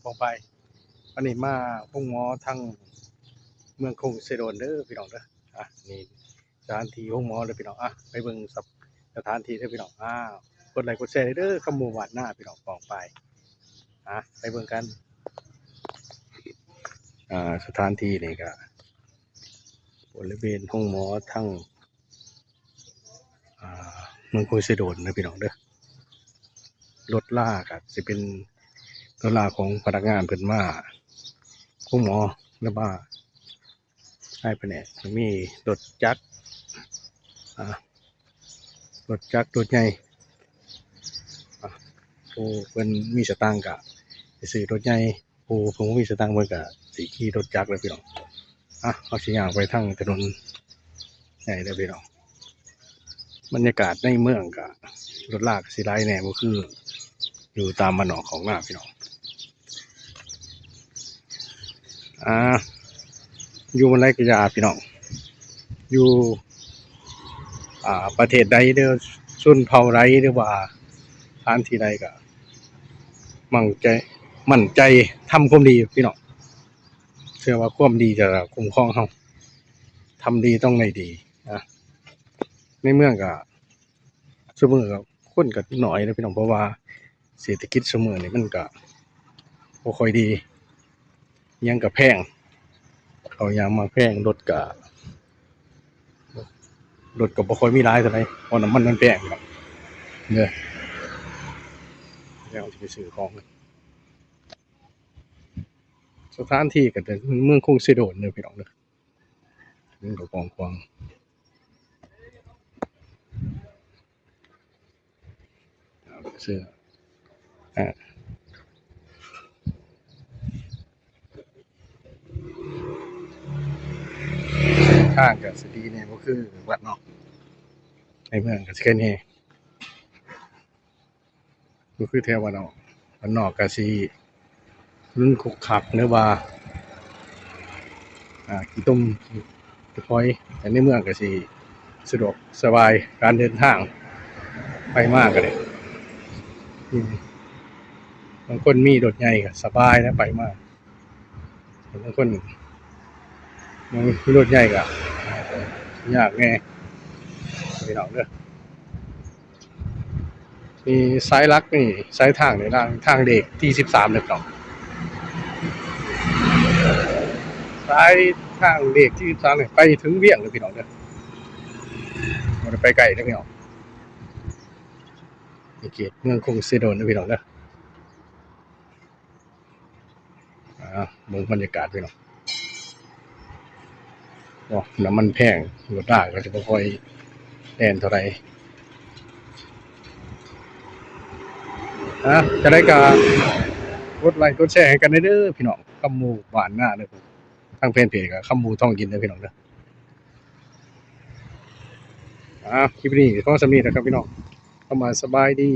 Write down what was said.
ปองไปอันนี้มาพุ่งหมอทั้งเมืองคงเซโดนเด้อพี่น้องเด้อนี่สถานที่พุ่งหมอเด้อพี่น้องไปเบิ่งสถานที่เด้อพี่น้องกดไลค์กดแชร์เด้อคำหมู่บ้านหน้าพี่น้องปองไปไปเบิ่งกันสถานที่นี่ก็บริเวณห้องหมอทั้งเมืองคงเซโดนนะพี่น้องเด้อรถล่าก็สิเป็นรถล่าของพนักงานเพิ่นมาห้องหมอหรือว่าให้แผนกมีรถจักรรถจักรรถใหญ่ผู้เพิ่นมีสตางค์ก็สิซื้อรถใหญ่ผู้เพิ่นบ่มีสตางค์เพิ่นก็สิขี่รถจักรเลยพี่น้องเอาสิย่างไปทางถนนใหญ่เด้อพี่น้องบรรยากาศในเมืองก็รถลากสิหลายแน่บ่คืออยู่ตามบ้านนอกของหน้าพี่น้องอยู่บนไรกระยาพี่น้องอยู่ประเทศใดเด้อชนเผ่าใดหรือว่าสถานที่ใดก็มั่นใจทำความดีพี่น้องเชื่อว่าความดีจะคุ้มครองเฮาทำดีต้องได้ดีในเมืองก็ซุมื้อก็คนก็น้อยนะพี่น้องเพราะว่าเศรษฐกิจซุมื้อนี่มันก็บ่ค่อยดียังก็แพงเขายังมาแพงรถก็บ่ค่อยมีหลายเท่าไหร่เพราะน้ำมันแพงครับเด้อแล้วสิไปซื้อของสถานที่ก็เป็นเมืองคงสิโดนเด้อพี่น้องเด้อมันก็กว้างๆซื้อทางก็สิดีแน่บ่คือวัดเนาะในเมืองก็สิแค่นี้บ่คือแถวบ้านนอกก็สิรุ่นคุกคักหรือว่าขี้ต้มขี้พลอยแต่ในเมืองก็สิสะดวกสบายการเดินทางไปมาก็ได้บางคนมีรถใหญ่ก็สบายนะไปมาบางคนมีรถใหญ่ก็ยากแน่พี่น้องเด้อมีสายลักนี่สายทางนี่ทางเด็กที่13เด้อพี่น้องสายทางเด็กที่13นี่ไปถึงเวียงเด้อพี่น้องเด้อบ่ได้ไปไกลเด้อพี่น้องในเขตเมืองคงสิโดนเด้อพี่น้องเด้อเบิ่งบรรยากาศพี่น้องน้ำมันแพงรถลากก็จะบ่ค่อยแล่นเท่าไหร่จะได้ก็กดไลค์กดแชร์ให้กันเด้อพี่น้องคำหมู่บ้านหน้าเด้อทางแฟนเพจก็คำหมู่ท้องกินเด้อพี่น้องเด้อคลิปนี้ขอสำนี้นะครับพี่น้องเข้ามาสบายดี